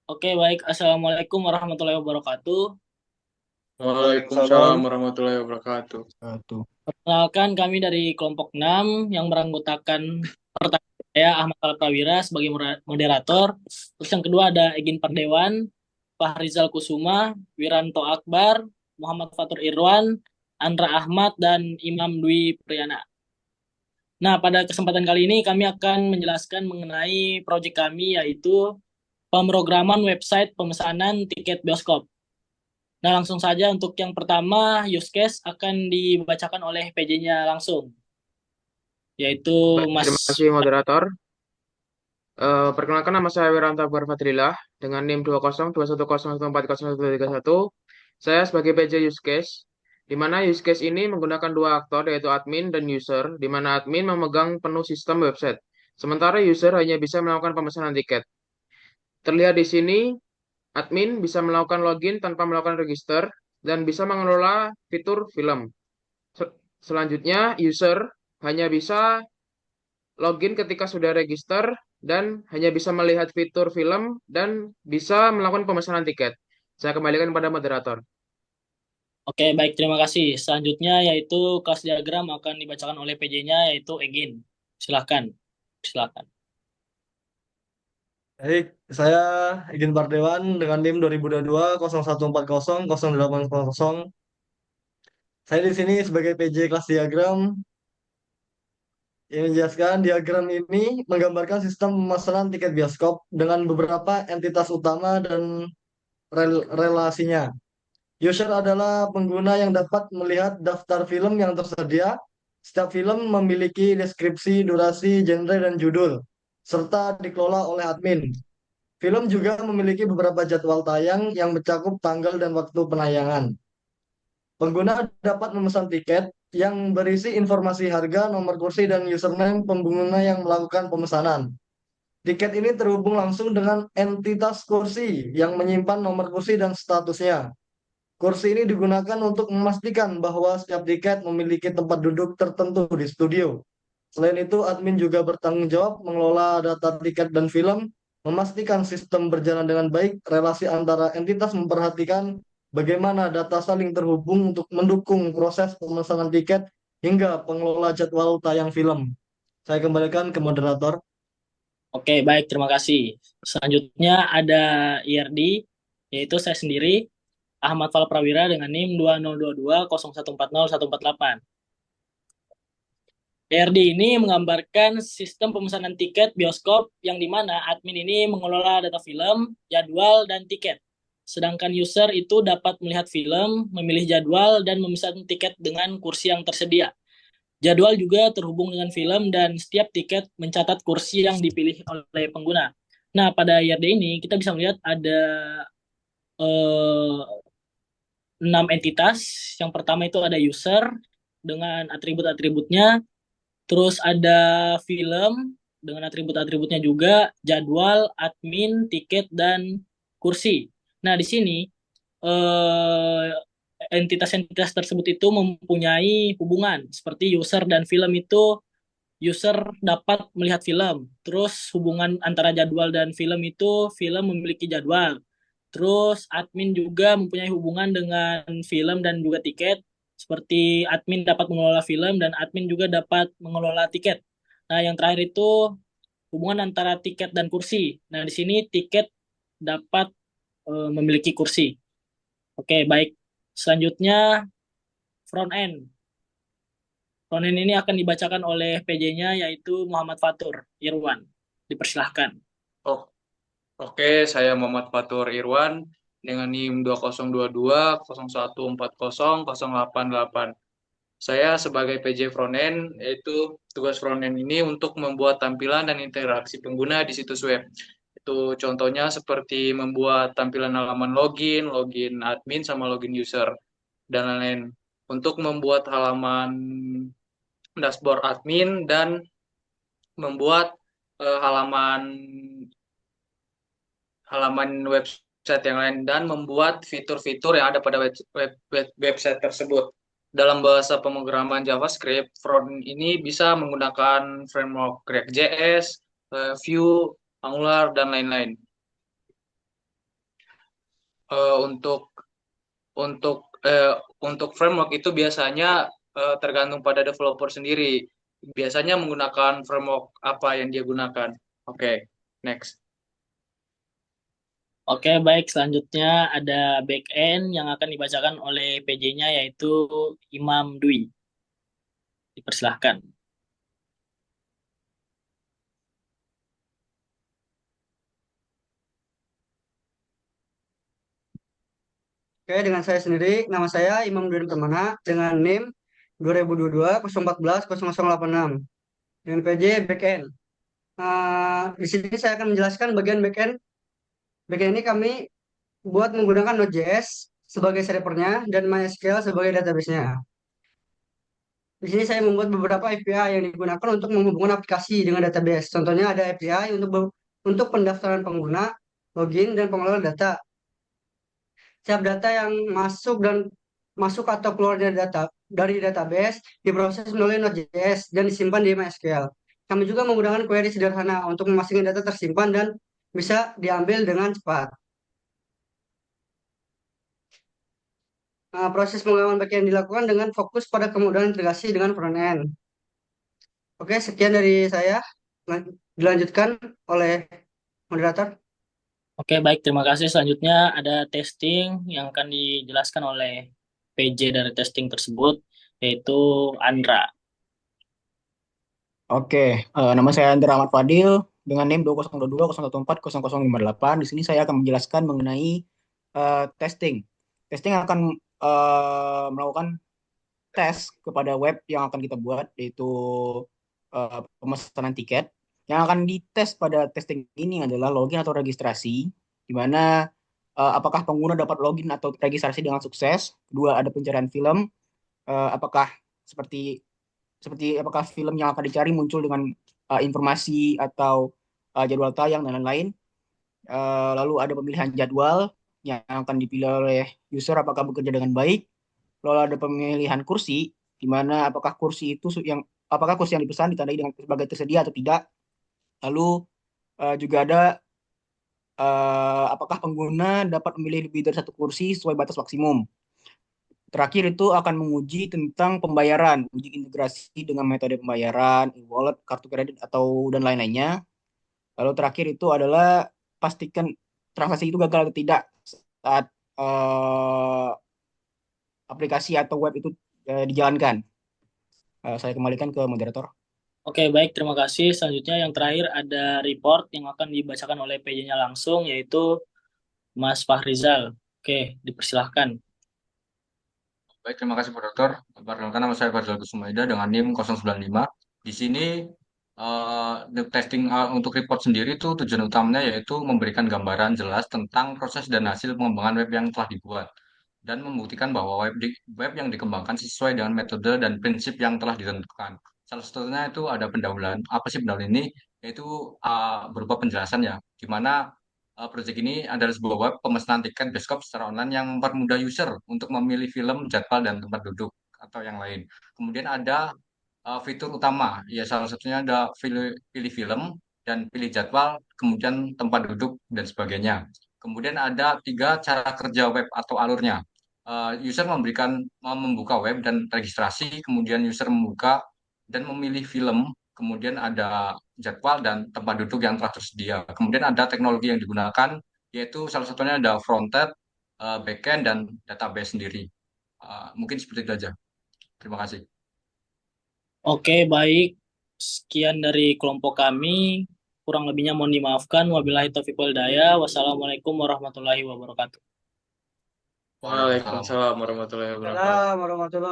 Oke, baik. Assalamualaikum warahmatullahi wabarakatuh. Waalaikumsalam Salam. warahmatullahi wabarakatuh. Tuh. Perkenalkan, kami dari kelompok 6 yang beranggotakan pertama saya Ahmad Al Prawira sebagai moderator. Terus yang kedua ada Egin Pardewan, Fahrizal Kusuma, Wiranto Akbar, Muhammad Fatur Irwan, Andra Ahmad, dan Imam Dwi Priyana. Nah, pada kesempatan kali ini kami akan menjelaskan mengenai proyek kami yaitu pemrograman website pemesanan tiket bioskop. Nah, langsung saja untuk yang pertama, use case akan dibacakan oleh PJ-nya langsung, yaitu Baik, Mas. terima kasih moderator. Perkenalkan nama saya Wiranto Akbar Fadrillah dengan NIM 202101401331. Saya sebagai PJ use case, di mana use case ini menggunakan dua aktor yaitu admin dan user, di mana admin memegang penuh sistem website, sementara user hanya bisa melakukan pemesanan tiket. Terlihat di sini, admin bisa melakukan login tanpa melakukan register dan bisa mengelola fitur film. Selanjutnya, user hanya bisa login ketika sudah register dan hanya bisa melihat fitur film dan bisa melakukan pemesanan tiket. Saya kembalikan kepada moderator. Oke, baik, terima kasih. Selanjutnya yaitu kelas diagram akan dibacakan oleh PJ-nya yaitu Egin. Silahkan, silahkan. Baik, saya Igin Pardewan dengan NIM 2022 01400800. Saya di sini sebagai PJ kelas diagram yang menjelaskan diagram ini menggambarkan sistem pemesanan tiket bioskop dengan beberapa entitas utama dan relasinya. User adalah pengguna yang dapat melihat daftar film yang tersedia. Setiap film memiliki deskripsi, durasi, genre, dan judul, serta dikelola oleh admin. Film juga memiliki beberapa jadwal tayang yang mencakup tanggal dan waktu penayangan. Pengguna dapat memesan tiket yang berisi informasi harga, nomor kursi, dan username pengguna yang melakukan pemesanan. Tiket ini terhubung langsung dengan entitas kursi yang menyimpan nomor kursi dan statusnya. Kursi ini digunakan untuk memastikan bahwa setiap tiket memiliki tempat duduk tertentu di studio. Selain itu, admin juga bertanggung jawab mengelola data tiket dan film, memastikan sistem berjalan dengan baik, relasi antara entitas memperhatikan bagaimana data saling terhubung untuk mendukung proses pemesanan tiket hingga pengelola jadwal tayang film. Saya kembalikan ke moderator. Oke, baik, terima kasih. Selanjutnya ada IRD, yaitu saya sendiri, Ahmad Fal Prawira dengan NIM 2022 0140 148. PRD ini menggambarkan sistem pemesanan tiket bioskop yang di mana admin ini mengelola data film, jadwal, dan tiket. Sedangkan user itu dapat melihat film, memilih jadwal, dan memesan tiket dengan kursi yang tersedia. Jadwal juga terhubung dengan film dan setiap tiket mencatat kursi yang dipilih oleh pengguna. Nah, pada IRD ini kita bisa melihat ada eh, 6 entitas. Yang pertama itu ada user dengan atribut-atributnya. Terus ada film dengan atribut-atributnya juga, jadwal, admin, tiket, dan kursi. Nah, di sini eh, entitas-entitas tersebut itu mempunyai hubungan. Seperti user dan film itu, user dapat melihat film. Terus hubungan antara jadwal dan film itu, film memiliki jadwal. Terus admin juga mempunyai hubungan dengan film dan juga tiket. Seperti admin dapat mengelola film dan admin juga dapat mengelola tiket. Nah, yang terakhir itu hubungan antara tiket dan kursi. Nah, di sini tiket dapat memiliki kursi. Oke, baik. Selanjutnya front end. Front end ini akan dibacakan oleh PJ-nya yaitu Muhammad Fatur Irwan. Dipersilahkan. Oh, oke, saya Muhammad Fatur Irwan dengan NIM 2022 01400888. Saya sebagai PJ Frontend, yaitu tugas frontend ini untuk membuat tampilan dan interaksi pengguna di situs web. Itu contohnya seperti membuat tampilan halaman login, login admin, sama login user, dan lain-lain. Untuk membuat halaman dashboard admin dan membuat halaman halaman website yang lain dan membuat fitur-fitur yang ada pada website tersebut. Dalam bahasa pemrograman JavaScript, front ini bisa menggunakan framework React.js, Vue, Angular, dan lain-lain. untuk untuk eh, untuk framework itu biasanya tergantung pada developer sendiri. Biasanya menggunakan framework apa yang dia gunakan. Oke, next. Oke, baik. Selanjutnya ada backend yang akan dibacakan oleh PJ-nya yaitu Imam Dwi. Dipersilahkan. Oke, dengan saya sendiri, nama saya Imam Duri Permana dengan NIM 2022-014-0086 dengan PJ Backend. Di sini saya akan menjelaskan bagian backend. Backend ini kami buat menggunakan Node.js sebagai servernya dan MySQL sebagai database-nya. Di sini saya membuat beberapa API yang digunakan untuk menghubungkan aplikasi dengan database. Contohnya ada API untuk pendaftaran pengguna, login, dan pengelola data. Setiap data yang masuk atau keluar dari database diproses melalui Node.js dan disimpan di MySQL. Kami juga menggunakan query sederhana untuk memastikan data tersimpan dan bisa diambil dengan cepat. Proses pengembangan backend dilakukan dengan fokus pada kemudahan integrasi dengan frontend. Oke, sekian dari saya. Dilanjutkan oleh moderator. Oke, baik. Terima kasih. Selanjutnya ada testing yang akan dijelaskan oleh PJ dari testing tersebut, yaitu Andra. Oke, nama saya Andra Ahmad Fadil dengan NIM 2022-014-0058. Di sini saya akan menjelaskan mengenai testing. Testing akan melakukan tes kepada web yang akan kita buat, yaitu pemesanan tiket. Yang akan dites pada testing ini adalah login atau registrasi, di mana apakah pengguna dapat login atau registrasi dengan sukses. Kedua, ada pencarian film, apakah apakah film yang akan dicari muncul dengan informasi atau jadwal tayang dan lain-lain. Lalu ada pemilihan jadwal yang akan dipilih oleh user apakah bekerja dengan baik. Lalu ada pemilihan kursi, di mana apakah kursi yang dipesan ditandai dengan sebagai tersedia atau tidak. Lalu juga ada apakah pengguna dapat memilih lebih dari satu kursi sesuai batas maksimum. Terakhir itu akan menguji tentang pembayaran, uji integrasi dengan metode pembayaran, e-wallet, kartu kredit, atau dan lain-lainnya. Lalu terakhir itu adalah pastikan transaksi itu gagal atau tidak saat aplikasi atau web itu dijalankan. Saya kembalikan ke moderator. Oke, baik. Terima kasih. Selanjutnya yang terakhir ada report yang akan dibacakan oleh PJ-nya langsung, yaitu Mas Fahrizal. Oke, dipersilahkan. Baik, terima kasih Pak Dokter. Perkenalkan nama saya Farzal Kusumaida dengan NIM 095. Di sini testing untuk report sendiri itu tujuan utamanya yaitu memberikan gambaran jelas tentang proses dan hasil pengembangan web yang telah dibuat dan membuktikan bahwa web yang dikembangkan sesuai dengan metode dan prinsip yang telah ditentukan. Salah satunya itu ada pendahuluan. Apa sih pendahuluan ini? Yaitu berupa penjelasan ya, di mana proyek ini adalah sebuah web pemesanan tiket bioskop secara online yang mempermudah user untuk memilih film, jadwal, dan tempat duduk atau yang lain. Kemudian ada fitur utama, ya salah satunya ada pilih film dan pilih jadwal, kemudian tempat duduk dan sebagainya. Kemudian ada tiga cara kerja web atau alurnya. User membuka web dan registrasi, kemudian user membuka dan memilih film, kemudian ada jadwal dan tempat duduk yang telah tersedia. Kemudian ada teknologi yang digunakan, yaitu salah satunya ada frontend, backend, dan database sendiri. Mungkin seperti itu saja. Terima kasih. Oke, baik. Sekian dari kelompok kami. Kurang lebihnya mohon dimaafkan. Wabillahi taufiq wal hidayah. Wassalamualaikum warahmatullahi wabarakatuh. Waalaikumsalam warahmatullahi wabarakatuh. Assalamualaikum warahmatullahi